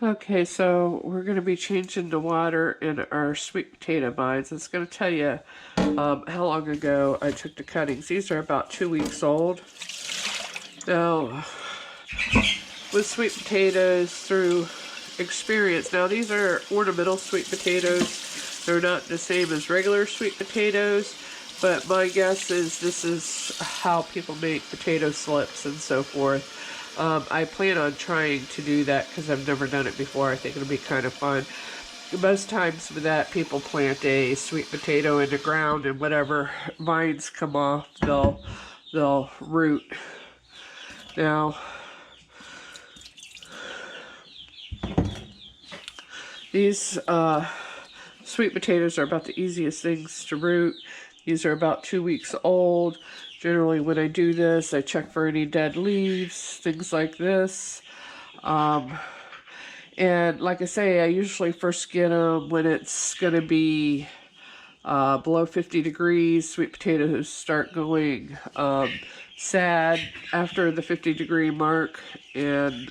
Okay, so we're going to be changing the water in our sweet potato vines. It's going to tell you how long ago I took the cuttings. These are about 2 weeks old. Now, with sweet potatoes, through experience, now these are ornamental sweet potatoes. They're not the same as regular sweet potatoes, but my guess is this is how people make potato slips and so forth. I plan on trying to do that because I've never done it before. I think it'll be kind of fun. Most times with that, people plant a sweet potato in the ground, and whatever vines come off, they'll root. Now, these sweet potatoes are about the easiest things to root. These are about 2 weeks old. Generally, when I do this, I check for any dead leaves, things like this. And like I say, I usually first get them when it's going to be below 50 degrees. Sweet potatoes start going sad after the 50-degree mark, and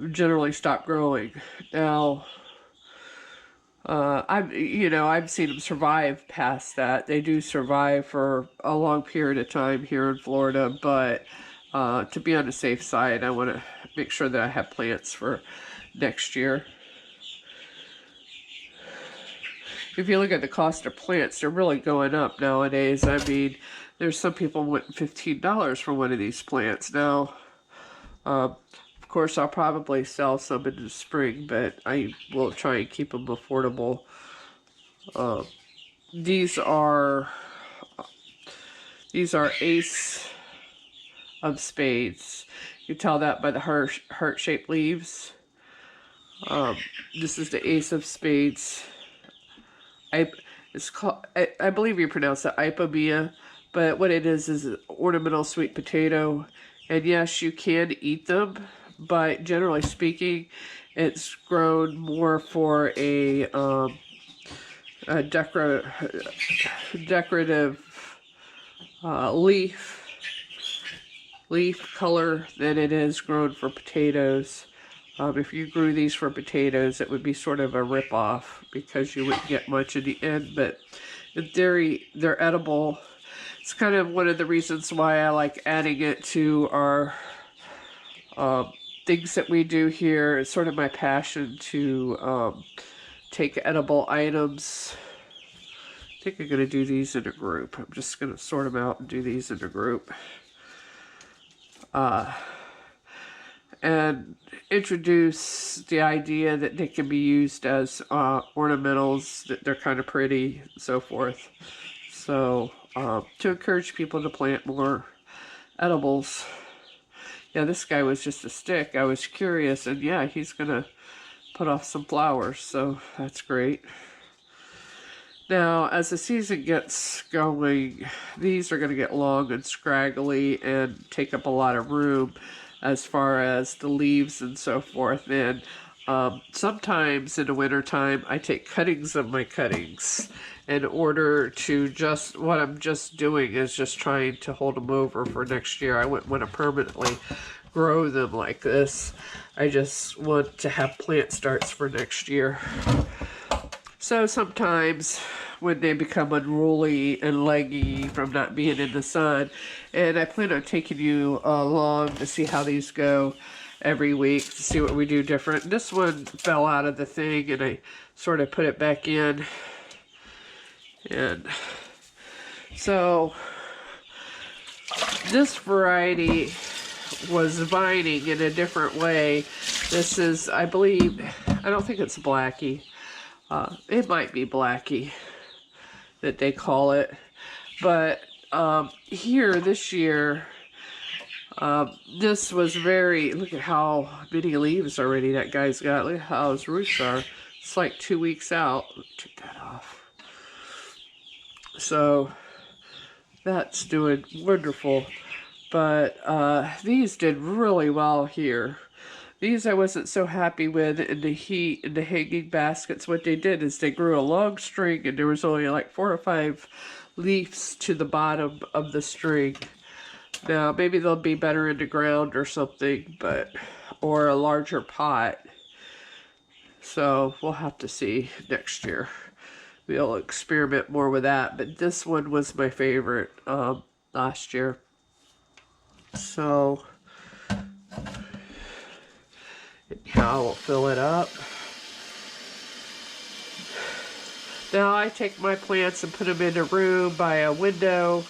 generally stop growing. Now, I've seen them survive past that. They do survive for a long period of time here in Florida, but to be on the safe side, I want to make sure that I have plants for next year. If you look at the cost of plants, they're really going up nowadays. I mean, there's some people wanting $15 for one of these plants. Now, of course, I'll probably sell some in the spring, but I will try and keep them affordable. These are ace of spades. You tell that by the heart-shaped leaves. This is the ace of spades. It's called, I believe you pronounce it Ipomea, but what it is an ornamental sweet potato. And yes, you can eat them, but generally speaking, it's grown more for a decorative leaf color than it is grown for potatoes. If you grew these for potatoes, it would be sort of a rip-off because you wouldn't get much in the end. But in theory, they're edible. It's kind of one of the reasons why I like adding it to our things that we do here. It's sort of my passion to take edible items. I think I'm going to do these in a group. I'm just going to sort them out and do these in a group. And introduce the idea that they can be used as ornamentals, that they're kind of pretty, and so forth. So, to encourage people to plant more edibles. Yeah, this guy was just a stick. I was curious, and yeah, he's going to put off some flowers, so that's great. Now, as the season gets going, these are going to get long and scraggly and take up a lot of room as far as the leaves and so forth. And sometimes in the wintertime, I take cuttings of my cuttings in order to what I'm just doing is just trying to hold them over for next year. I wouldn't want to permanently grow them like this. I just want to have plant starts for next year. So sometimes when they become unruly and leggy from not being in the sun, and I plan on taking you along to see how these go every week, to see what we do different. This one fell out of the thing, and I sort of put it back in. And so this variety was vining in a different way. This is, I believe, I don't think it's Blackie. It might be Blackie that they call it. But here this year, this was very, look at how many leaves already that guy's got. Look at how his roots are. It's like 2 weeks out. Take that off. So that's doing wonderful. But these did really well here. These I wasn't so happy with in the heat, in the hanging baskets. What they did is they grew a long string, and there was only like 4 or 5 leaves to the bottom of the string. Now, maybe they'll be better in the ground or something, but or a larger pot. So we'll have to see next year. We'll experiment more with that. But this one was my favorite last year. So now I'll fill it up. Now I take my plants and put them in a room by a window.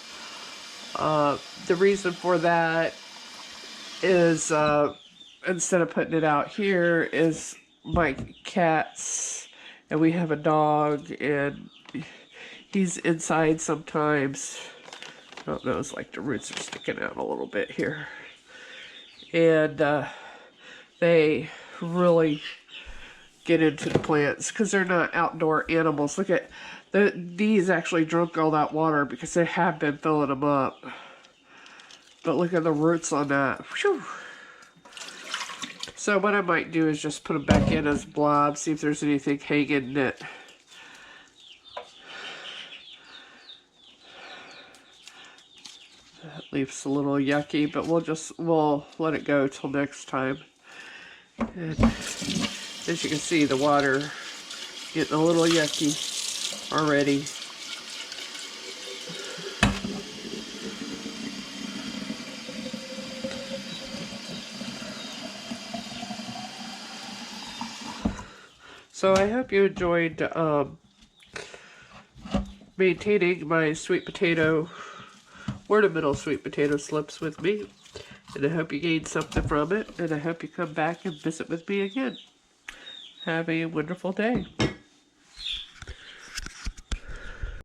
The reason for that is instead of putting it out here is my cats, and we have a dog, and he's inside sometimes. I don't know, it's like the roots are sticking out a little bit here. And they really get into the plants because they're not outdoor animals. Look at these actually drunk all that water because they have been filling them up. But look at the roots on that. Whew. So what I might do is just put them back in as blobs, see if there's anything hanging in it. That leaves a little yucky, but we'll let it go till next time. And as you can see, the water getting a little yucky already. So I hope you enjoyed maintaining my sweet potato, ornamental sweet potato slips with me. And I hope you gained something from it. And I hope you come back and visit with me again. Have a wonderful day.